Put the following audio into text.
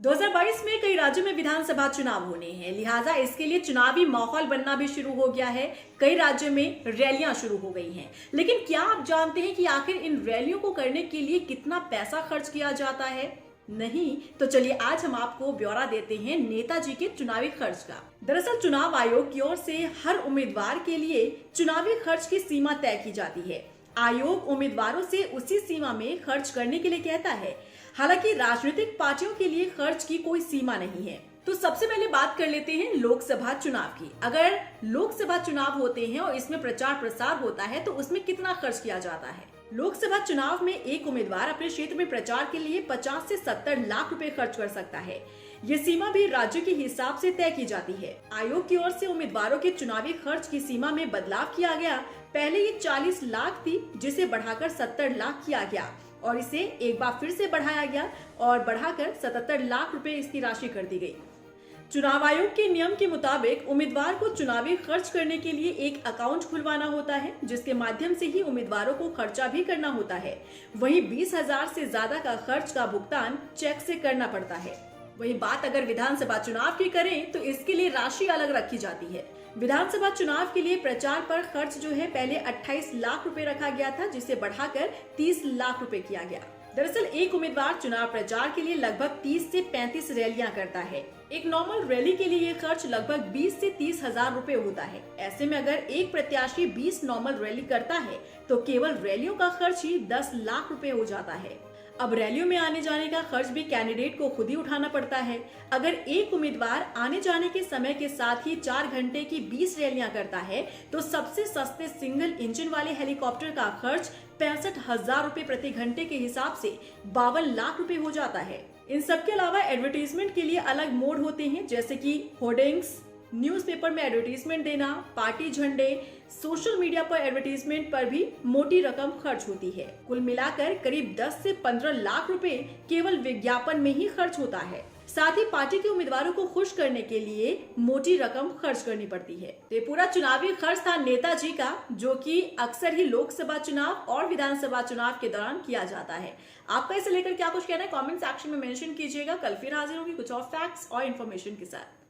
2022 में कई राज्यों में विधानसभा चुनाव होने हैं, लिहाजा इसके लिए चुनावी माहौल बनना भी शुरू हो गया है। कई राज्यों में रैलियां शुरू हो गई हैं, लेकिन क्या आप जानते हैं कि आखिर इन रैलियों को करने के लिए कितना पैसा खर्च किया जाता है? नहीं तो चलिए आज हम आपको ब्यौरा देते हैं नेताजी के चुनावी खर्च का। दरअसल चुनाव आयोग की ओर से हर उम्मीदवार के लिए चुनावी खर्च की सीमा तय की जाती है। आयोग उम्मीदवारों से उसी सीमा में खर्च करने के लिए कहता है। हालांकि राजनीतिक पार्टियों के लिए खर्च की कोई सीमा नहीं है। तो सबसे पहले बात कर लेते हैं लोकसभा चुनाव की। अगर लोकसभा चुनाव होते हैं और इसमें प्रचार प्रसार होता है तो उसमें कितना खर्च किया जाता है? लोकसभा चुनाव में एक उम्मीदवार अपने क्षेत्र में प्रचार के लिए 50 से 70 लाख रुपए खर्च कर सकता है। ये सीमा भी राज्य के हिसाब से तय की जाती है। आयोग की ओर से उम्मीदवारों के चुनावी खर्च की सीमा में बदलाव किया गया। पहले ये 40 लाख थी, जिसे बढ़ाकर 70 लाख किया गया और इसे एक बार फिर से बढ़ाया गया और बढ़ाकर 77 लाख रुपए इसकी राशि कर दी गई। चुनाव आयोग के नियम के मुताबिक उम्मीदवार को चुनावी खर्च करने के लिए एक अकाउंट खुलवाना होता है, जिसके माध्यम से ही उम्मीदवारों को खर्चा भी करना होता है। वहीं 20,000 से ज्यादा का खर्च का भुगतान चेक से करना पड़ता है। वही बात अगर विधानसभा चुनाव की करें तो इसके लिए राशि अलग रखी जाती है। विधानसभा चुनाव के लिए प्रचार पर खर्च जो है पहले 28 लाख रुपए रखा गया था, जिसे बढ़ाकर 30 लाख रुपए किया गया। दरअसल एक उम्मीदवार चुनाव प्रचार के लिए लगभग 30 से 35 रैलियां करता है। एक नॉर्मल रैली के लिए ये खर्च लगभग 20 से 30 हजार रुपए होता है। ऐसे में अगर एक प्रत्याशी 20 नॉर्मल रैली करता है तो केवल रैलियों का खर्च ही 10 लाख रुपए हो जाता है। अब रैलियों में आने जाने का खर्च भी कैंडिडेट को खुद ही उठाना पड़ता है। अगर एक उम्मीदवार आने जाने के समय के साथ ही 4 घंटे की 20 रैलियां करता है तो सबसे सस्ते सिंगल इंजन वाले हेलीकॉप्टर का खर्च 65,000 रुपए प्रति घंटे के हिसाब से 52 लाख रुपए हो जाता है। इन सब के अलावा एडवर्टीजमेंट के लिए अलग मोड होते हैं, जैसे कि होर्डिंग्स, न्यूज़पेपर में एडवर्टीजमेंट देना, पार्टी झंडे, सोशल मीडिया पर एडवर्टीजमेंट पर भी मोटी रकम खर्च होती है। कुल मिलाकर करीब 10 से 15 लाख रुपए केवल विज्ञापन में ही खर्च होता है। साथ ही पार्टी के उम्मीदवारों को खुश करने के लिए मोटी रकम खर्च करनी पड़ती है। तो ये पूरा चुनावी खर्च था नेताजी का, जो कि अक्सर ही लोकसभा चुनाव और विधानसभा चुनाव के दौरान किया जाता है। आपका इसे लेकर क्या कुछ कहना है कमेंट सेक्शन में मेंशन कीजिएगा। कल फिर हाजिर होगी कुछ और फैक्ट्स और इन्फॉर्मेशन के साथ।